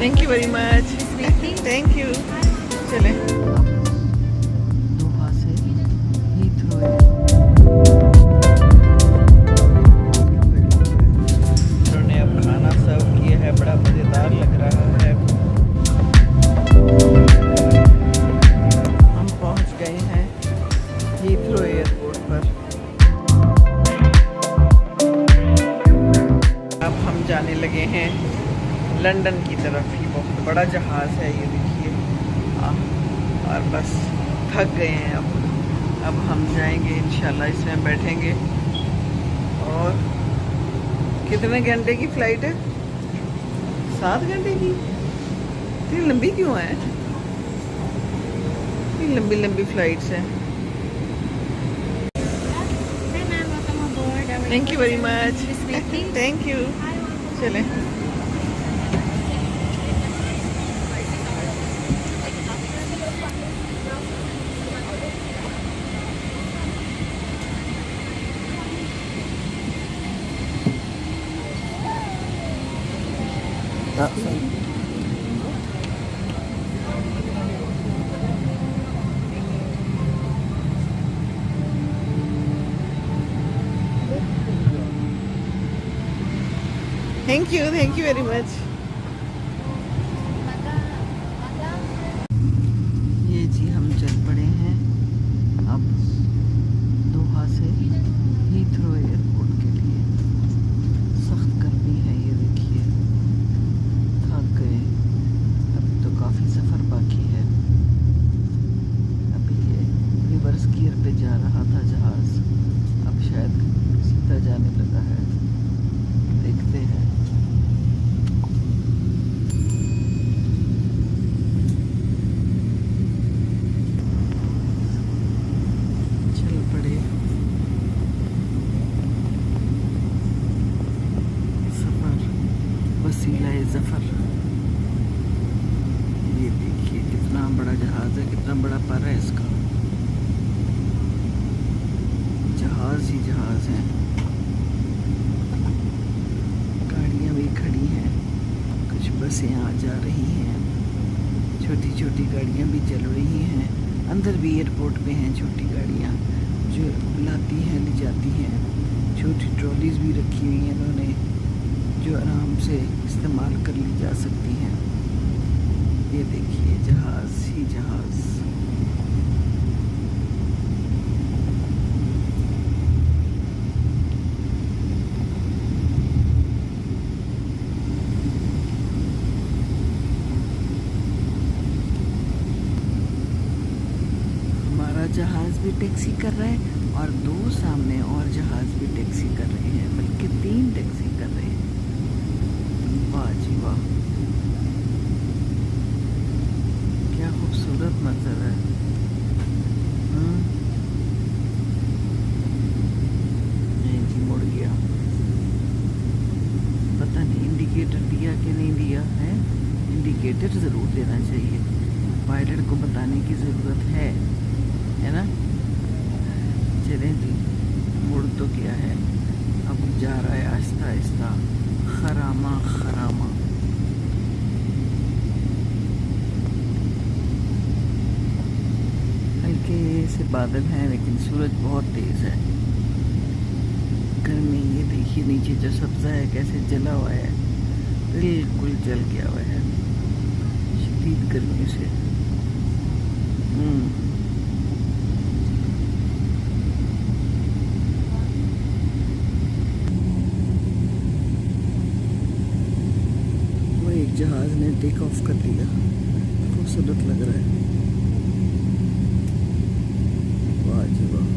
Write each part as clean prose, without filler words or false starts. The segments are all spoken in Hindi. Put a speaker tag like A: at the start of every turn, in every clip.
A: Thank you very much. Thank you. चले दोहा से हीथ्रो उन्होंने अब खाना सर्व किया है, बड़ा मज़ेदार लग रहा है। हम पहुंच गए हैं हीथ्रो एयरपोर्ट पर। अब हम जाने लगे हैं लंदन की तरफ। ही बहुत बड़ा जहाज़ है ये, देखिए। और बस थक गए हैं अब हम जाएंगे इंशाल्लाह, इसमें बैठेंगे। और कितने घंटे की फ़्लाइट है? 7 घंटे की। इतनी लंबी क्यों है? इतनी लंबी लंबी फ़्लाइट्स हैं। Thank you very much. Thank you. चलें थैंक यू वेरी मच। ये जी हम चल पड़े हैं अब दोहा से हीथ्रो एयरपोर्ट के लिए। सख्त गर्मी है, ये देखिए, थक गए। अभी तो काफ़ी सफ़र बाकी है। अभी ये रिवर्स गियर पे जा रहा था जहाज़, अब शायद सीधा जाने लगा है, देखते हैं। चल पड़े सफ़र वसीला ज़फ़र। ये देखिए कितना बड़ा जहाज़ है, कितना बड़ा पर है इसका। जहाज़ ही जहाज़ है। गाड़ियाँ भी खड़ी हैं, कुछ बसें आ जा रही हैं, छोटी छोटी गाड़ियाँ भी चल रही हैं। अंदर भी एयरपोर्ट में हैं छोटी गाड़ियाँ जो लाती हैं, ले जाती हैं। छोटी ट्रॉलीज भी रखी हुई हैं इन्होंने, जो आराम से इस्तेमाल कर ली जा सकती हैं। ये देखिए जहाज़ ही जहाज़। हमारा जहाज़ भी टैक्सी कर रहा है और 2 सामने और जहाज़ भी टैक्सी कर रहे हैं, बल्कि 3 टैक्सी कर रहे हैं। वाह जी वाह, क्या खूबसूरत मंजर है। नहीं जी, मुड़ गया। पता नहीं इंडिकेटर दिया कि नहीं दिया है। इंडिकेटर ज़रूर देना चाहिए, पायलट को बताने की ज़रूरत है ना। चलें जी, मुड़ तो क्या है, अब जा रहा है आहिस्ता आहिस्ता, खरामा खरामा। हल्के से बादल हैं लेकिन सूरज बहुत तेज़ है। गर्मी ये देखिए, नीचे जो सब्ज़ा है कैसे जला हुआ है, बिल्कुल जल गया हुआ है शदीद गर्मी से। एक जहाज़ ने टेक ऑफ कर लिया, खूबसूरत लग रहा है। वाह जी वाह।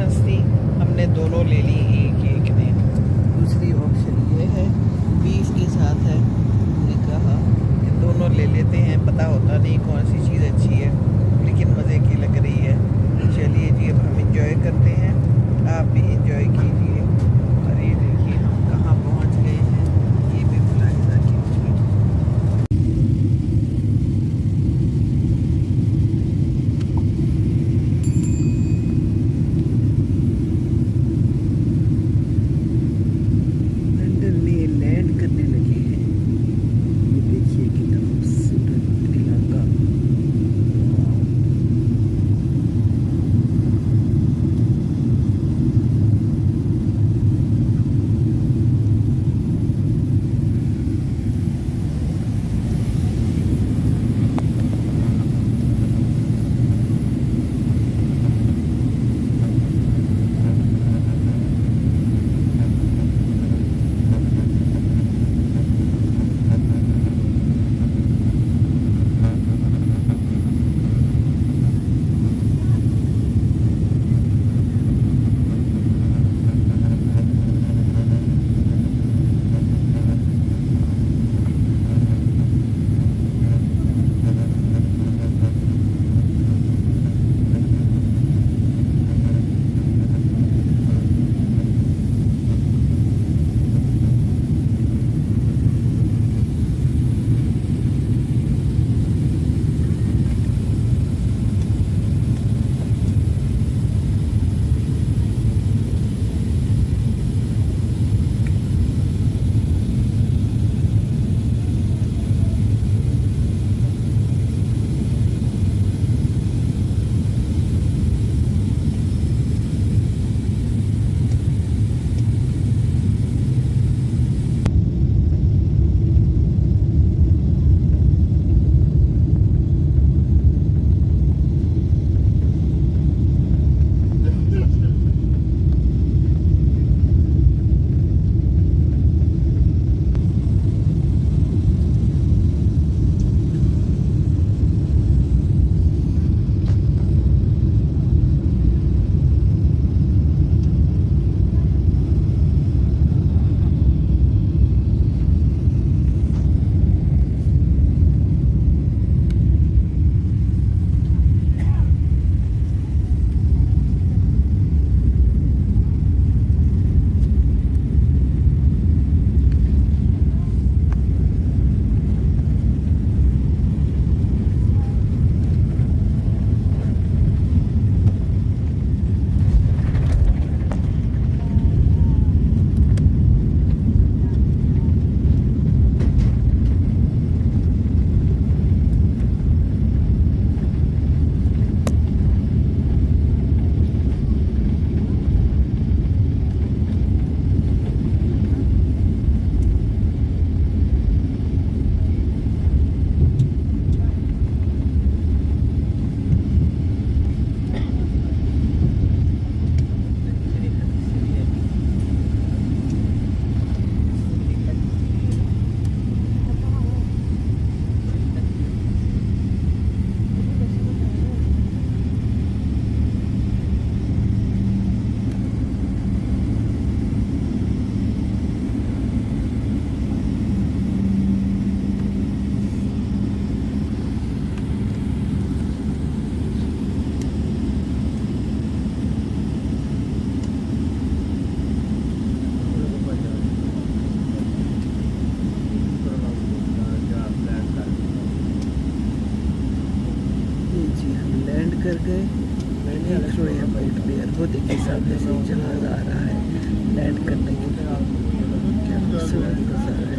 A: ऑप्शंस थी, हमने दोनों ले ली एक एक ने। दूसरी ऑप्शन ये है, बीफ के साथ है। हमने कहा कि दोनों ले लेते हैं, पता होता नहीं कौन सी चीज़ अच्छी है, लेकिन मज़े की लग रही है। चलिए जी, अब हम इंजॉय करते हैं, आप भी इंजॉय कीजिए। और ये देखिए हम कहाँ पहुँच गए हैं, ये भी मुलाहिजा कीजिए। लंदन में लैंड करने लगे हैं। ये देखिए कितना खूबसूरत इलाका। कर गए हीथ्रो एयरपोर्ट पे। वो देखिए सामने से जहाज आ रहा है लैंड करने के लिए। क्या खूबसूरत नज़ारा है।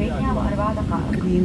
B: 8:04.
A: ग्रीन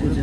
A: देखिए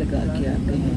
A: लगा के आते हैं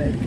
A: बैठ के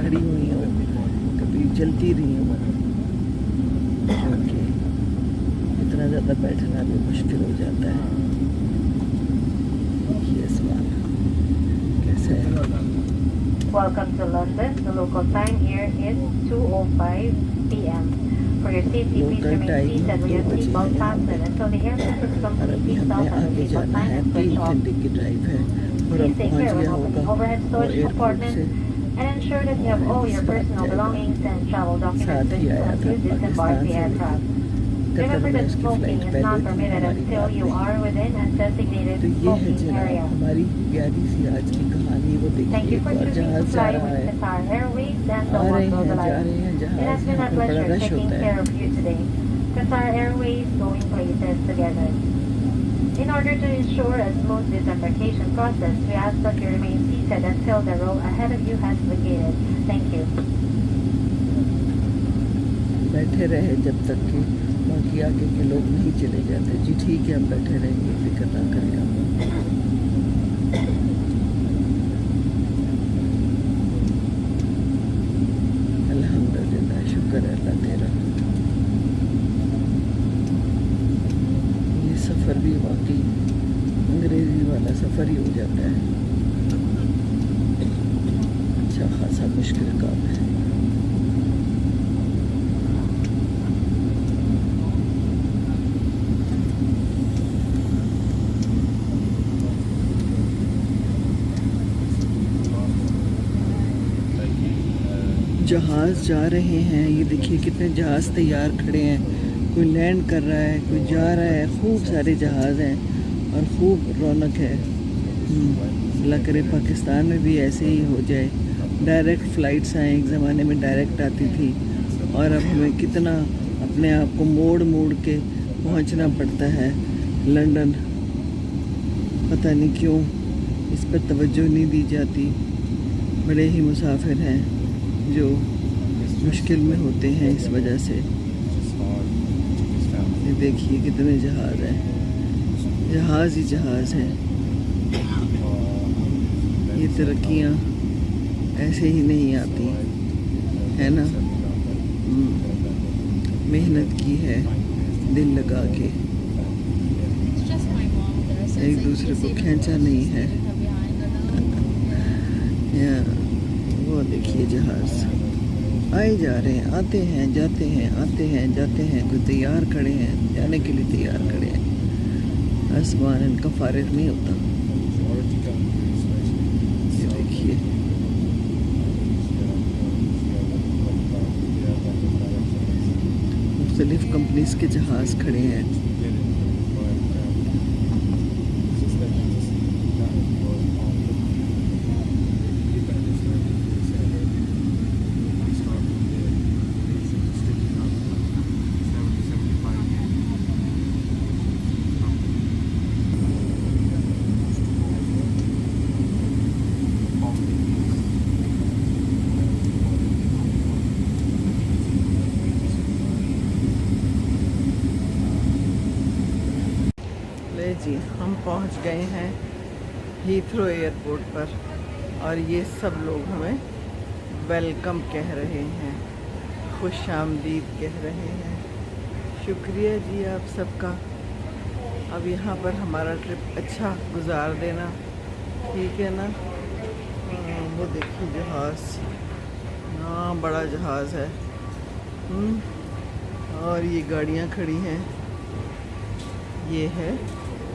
A: खड़ी हुई हूँ, कभी चलती रही हूँ, क्योंकि इतना ज़्यादा बैठना भी मुश्किल हो जाता है. ये सवाल कैसे है.
B: Welcome to London. The local time here is 2:05 p.m. For your safety, please
A: Local
B: remain
A: time
B: seated with your
A: 2 बजे
B: seatbelt
A: है
B: fastened until the aircraft is
A: और अभी
B: completely
A: हमें
B: stopped and the
A: आगे
B: seatbelt
A: जाना
B: sign
A: है.
B: is
A: 3
B: switched off.
A: घंटे की ड्राइव है और अब
B: Please take
A: पहुँच
B: care
A: गया
B: when
A: होगा
B: opening overhead
A: और
B: storage
A: एयरपोर्ट
B: compartments
A: से
B: and ensure that you have all your personal belongings and travel documents
A: साथ
B: with
A: ही
B: you
A: आया
B: as
A: था
B: you disembark
A: पाकिस्तान
B: the
A: से,
B: aircraft.
A: कतर
B: Remember
A: में
B: that
A: उसकी
B: smoking
A: फ़्लाइट
B: is
A: पहले
B: not
A: थी
B: permitted
A: हमारी
B: until
A: बाद
B: you
A: में.
B: are within a designated
A: तो ये है
B: smoking
A: जनाब
B: area.
A: हमारी प्यारी सी आज की कहानी. वो
B: Thank
A: देखिए
B: you
A: एक
B: for
A: और
B: choosing to
A: जहाज़ जा
B: fly
A: रहा
B: with
A: है.
B: Qatar Airways and
A: uh
B: the
A: रहे
B: One World
A: हैं, जा
B: Alliance.
A: रहे हैं
B: It has
A: जहाज़.
B: been
A: यहाँ
B: a
A: पर बड़ा
B: pleasure
A: रश
B: taking
A: होता
B: care
A: है.
B: of you today. Qatar Airways going places together. In order to ensure a smooth disembarkation process, we ask that you remain seated until the row ahead of you has vacated. Thank you.
A: बैठे रहे जब तक कि बाकी आगे के लोग नहीं चले जाते. जी ठीक है, हम बैठे रहेंगे, फिक्र ना करें आप. अल्हम्दुलिल्लाह, शुक्र है अल्लाह तेरा. ये सफ़र भी वाकई अंग्रेज़ी वाला सफ़र ही हो जाता है. अच्छा खासा मुश्किल काम है. जहाज़ जा रहे हैं. ये देखिए कितने जहाज़ तैयार खड़े हैं. कोई लैंड कर रहा है, कोई जा रहा है. खूब सारे जहाज़ हैं और खूब रौनक है. अल्लाह करे पाकिस्तान में भी ऐसे ही हो जाए. डायरेक्ट फ़्लाइट्स आएँ. एक ज़माने में डायरेक्ट आती थी और अब हमें कितना अपने आप को मोड़ मोड़ के पहुंचना पड़ता है लंदन. पता नहीं क्यों इस पर तवज्जो नहीं दी जाती. बड़े ही मुसाफिर हैं जो मुश्किल में होते हैं इस वजह से. ये देखिए कितने जहाज़ हैं. जहाज़ ही जहाज़ हैं. ये तरक्कियाँ ऐसे ही नहीं आती है ना. मेहनत की है दिल लगा के. एक दूसरे को खींचा नहीं है. वो देखिए जहाज़ आए जा रहे हैं, आते हैं जाते हैं, आते हैं जाते हैं. कोई तैयार खड़े हैं, जाने के लिए तैयार खड़े हैं. आसमान इनका फारिग नहीं होता. ये देखिए मुख्तलिफ कंपनीज के जहाज़ खड़े हैं. जी हम पहुंच गए हैं हीथ्रो एयरपोर्ट पर और ये सब लोग हमें वेलकम कह रहे हैं, खुश आमदीद कह रहे हैं. शुक्रिया जी आप सबका. अब यहाँ पर हमारा ट्रिप अच्छा गुजार देना, ठीक है ना. वो देखिए जहाज़, हाँ बड़ा जहाज़ है. और ये गाड़ियाँ खड़ी हैं. ये है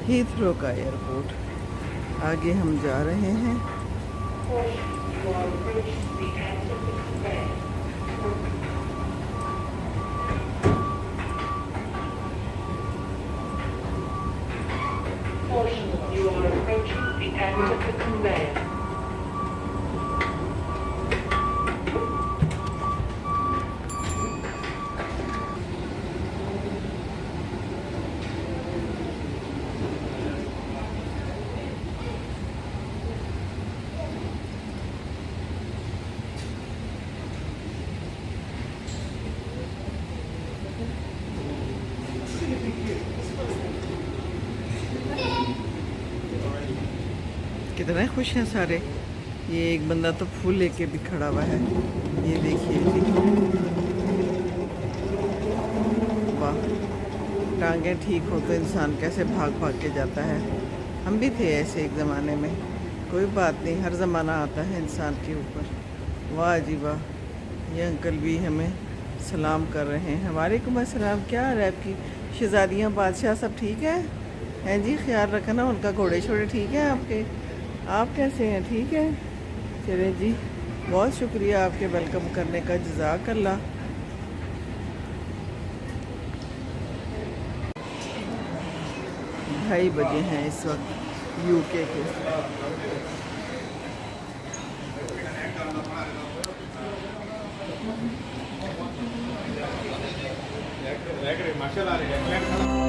A: हीथ्रो का एयरपोर्ट. आगे हम जा रहे हैं.
C: You are approaching the end of the conveyor.
A: कितने खुश हैं सारे। ये एक बंदा तो फूल लेके भी खड़ा हुआ है, ये देखिए जी। वाह, टांगें ठीक हो तो इंसान कैसे भाग भाग के जाता है। हम भी थे ऐसे एक ज़माने में। कोई बात नहीं, हर ज़माना आता है इंसान के ऊपर। वाह जी वाह, ये अंकल भी हमें सलाम कर रहे हैं। वालेकुम अस्सलाम, क्या हाल है आपकी? शहज़ादियाँ बादशाह सब ठीक है? हैं जी, ख्याल रखना उनका। घोड़े शोड़े ठीक हैं आपके? आप कैसे हैं? ठीक है, चले जी। बहुत शुक्रिया आपके वेलकम करने का, जज़ाकल्लाह। ढाई बजे हैं इस वक्त यूके के।
D: मार्शल आ रही है।